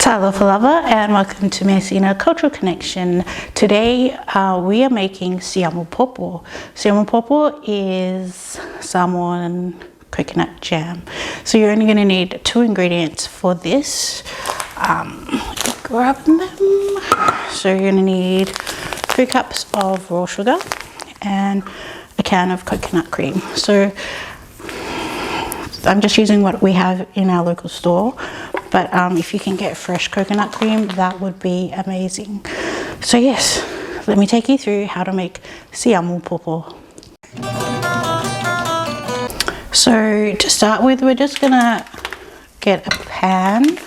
Aloha lover, and welcome to Measina Cultural Connection. Today we are making Siamu Popo. Siamu Popo is Samoan coconut jam. So you're only going to need 2 ingredients for this. Grab them. So you're going to need 3 cups of raw sugar and a can of coconut cream. So I'm just using what we have in our local store, but if you can get fresh coconut cream, that would be amazing. So yes, let me take you through how to make Siamu Popo. So to start with, we're just gonna get a pan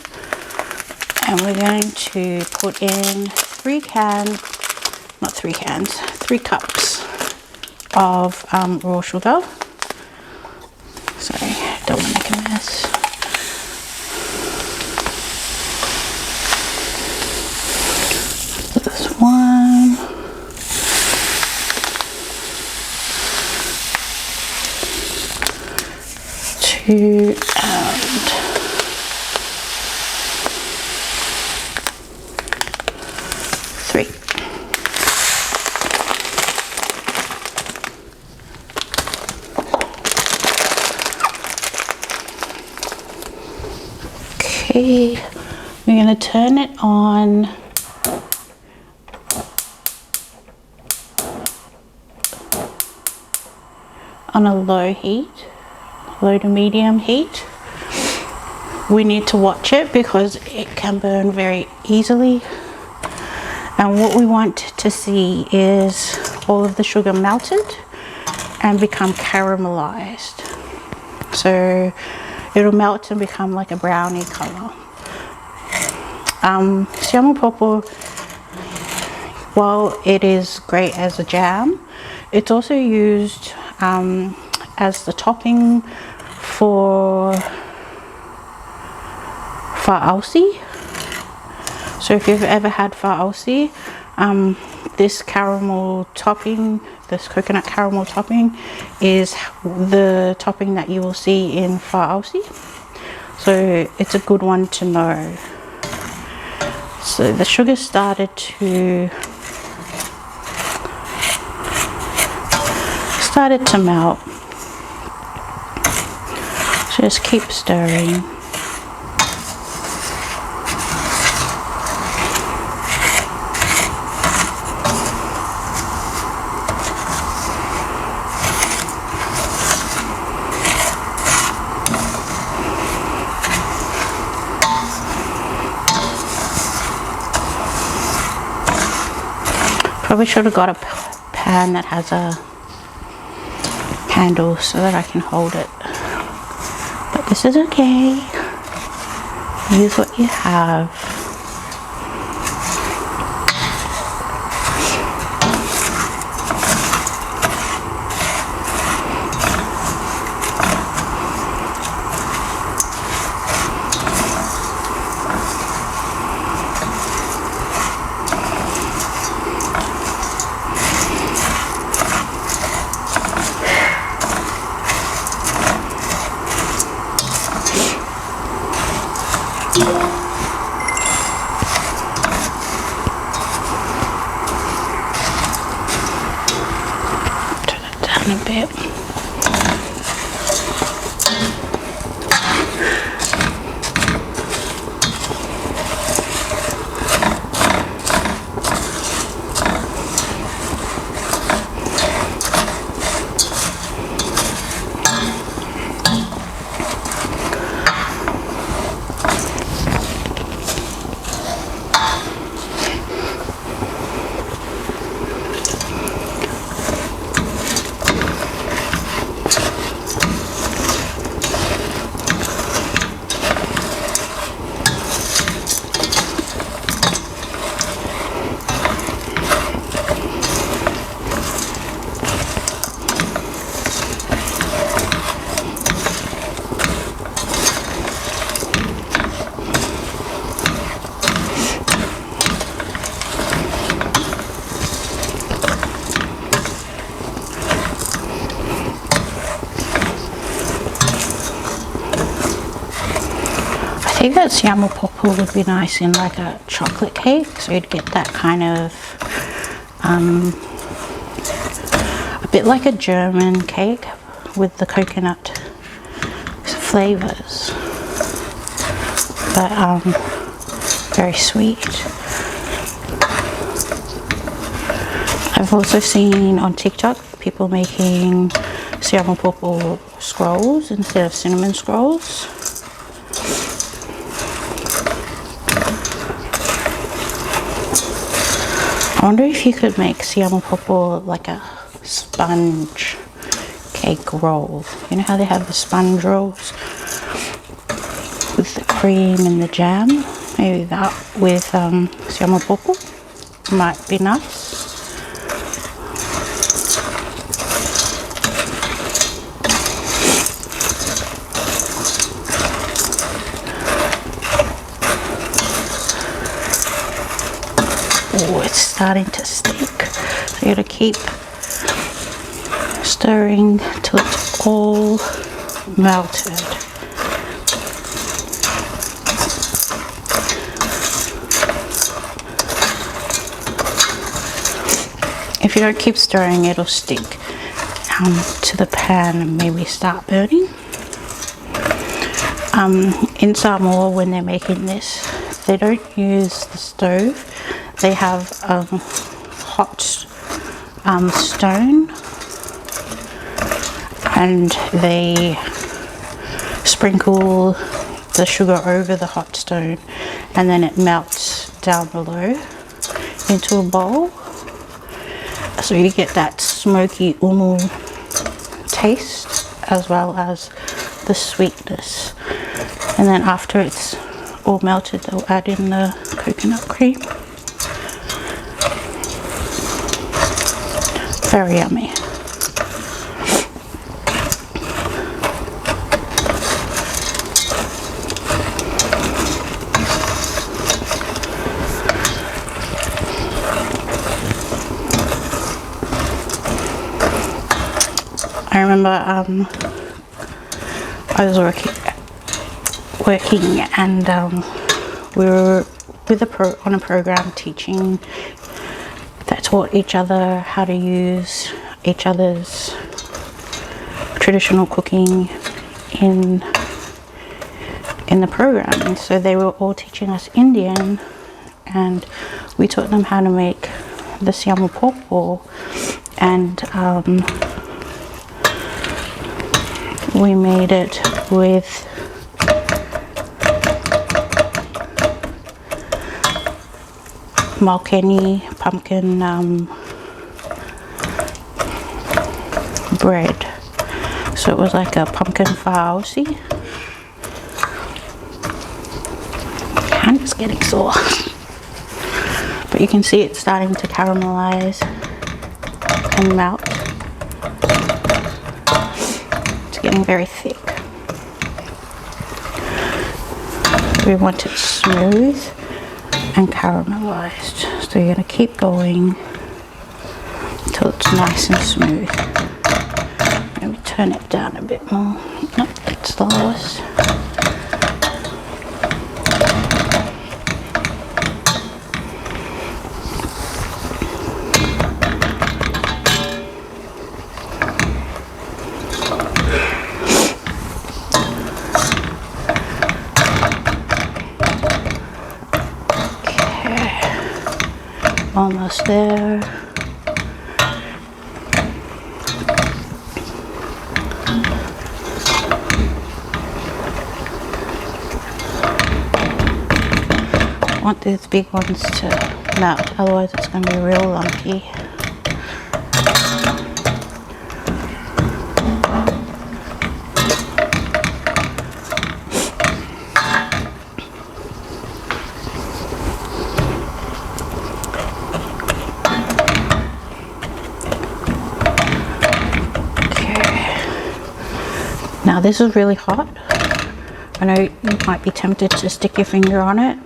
and we're going to put in 3 cups of raw sugar. Sorry, I don't want to make a mess. This one. 2 and 3. Okay, we're going to turn it on a low heat, low to medium heat. We need to watch it because it can burn very easily, and what we want to see is all of the sugar melted and become caramelized. So it'll melt and become like a brownie color. Siamu Popo, while it is great as a jam, it's also used as the topping for fa'ausi. So if you've ever had fa'ausi, this caramel topping, this coconut caramel topping, is the topping that you will see in fa'ausi. So it's a good one to know. So the sugar started to melt. So just keep stirring. Probably should have got a pan that has a handle so that I can hold it, but this is okay. Use what you have. Turn it down a bit. think that Siamu Popo would be nice in like a chocolate cake, so you'd get that kind of a bit like a German cake with the coconut flavors, but very sweet. I've also seen on TikTok people making Siamu Popo scrolls instead of cinnamon scrolls. I wonder if you could make Siamu Popo like a sponge cake roll. You know how they have the sponge rolls with the cream and the jam? Maybe that with Siamu Popo might be nice. Oh, it's starting to stick. So you gotta keep stirring till it's all melted. If you don't keep stirring, it'll stick to the pan and maybe start burning. In Samoa, when they're making this, they don't use the stove. They have a hot stone, and they sprinkle the sugar over the hot stone, and then it melts down below into a bowl. So you get that smoky umu taste as well as the sweetness. And then after it's all melted, they'll add in the coconut cream. Very yummy. I remember I was working and we were with on a program teaching that taught each other how to use each other's traditional cooking in the program. And so they were all teaching us Indian, and we taught them how to make the Siamu Popo, and we made it with malkeni pumpkin bread. So it was like a pumpkin faosi. And it's getting sore. But you can see it's starting to caramelize and melt. It's getting very thick. We want it smooth and caramelized. So you're going to keep going until it's nice and smooth. Maybe turn it down a bit more. Nope, it's the lowest. Almost there. I want these big ones to melt, otherwise it's going to be real lumpy. Now this is really hot. I know you might be tempted to stick your finger on it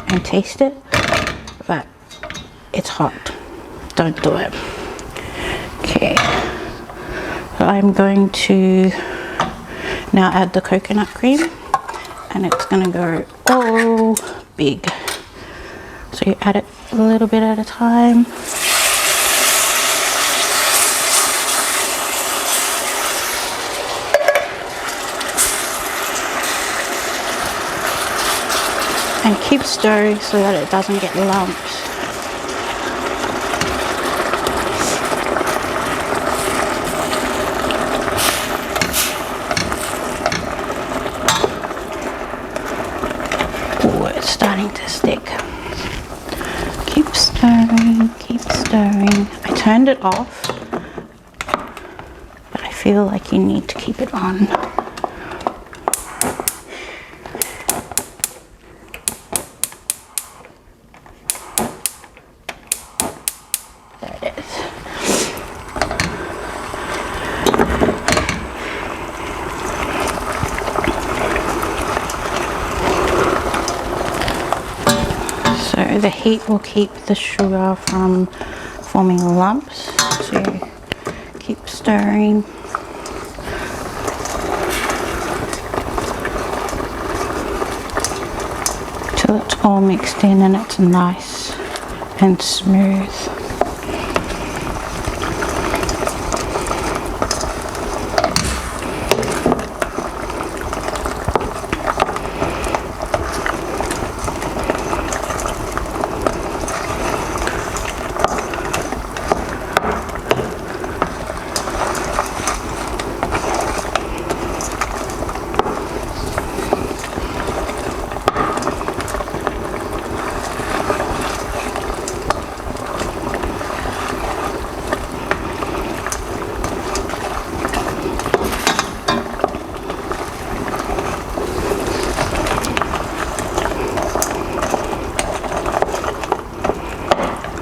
and taste it, but it's hot. Don't do it. Okay, so I'm going to now add the coconut cream, and it's going to go all big. So you add it a little bit at a time. And keep stirring so that it doesn't get lumps. Oh, it's starting to stick. Keep stirring, keep stirring. I turned it off, but I feel like you need to keep it on. So the heat will keep the sugar from forming lumps. So keep stirring. Till it's all mixed in and it's nice and smooth.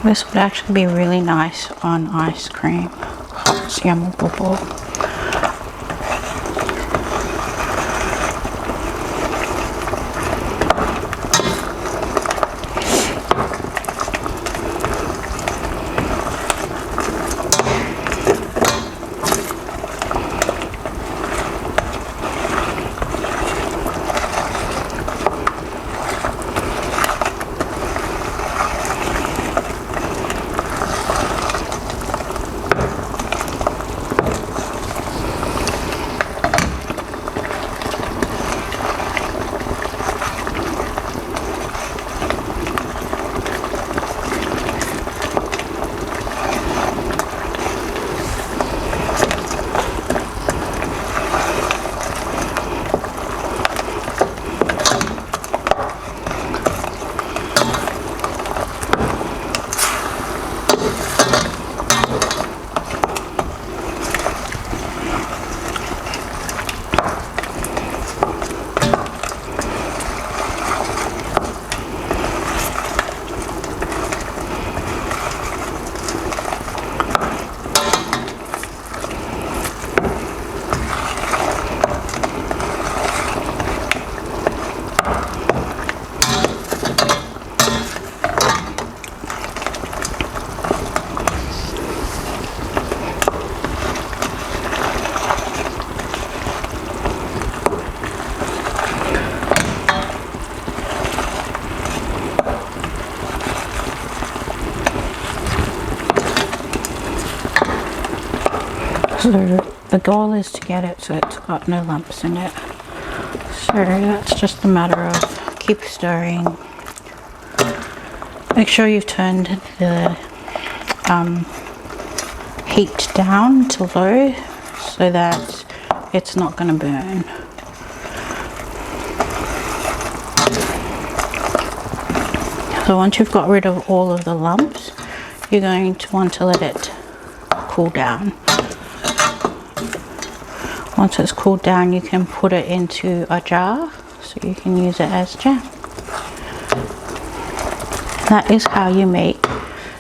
This would actually be really nice on ice cream. Hot Siamu Popo. So the goal is to get it so it's got no lumps in it. So that's just a matter of keep stirring. Make sure you've turned the heat down to low so that it's not going to burn. So once you've got rid of all of the lumps, you're going to want to let it cool down. Once it's cooled down, you can put it into a jar so you can use it as jam. That is how you make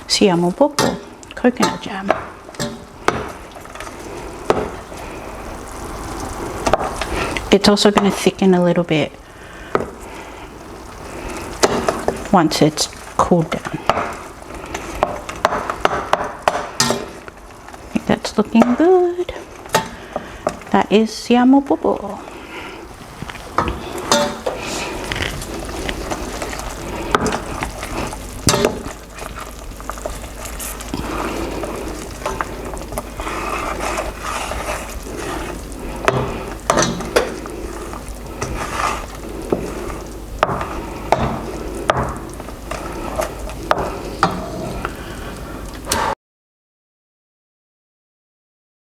Siamu Popo coconut jam. It's also going to thicken a little bit once it's cooled down. I think that's looking good. That is Siamu Popo.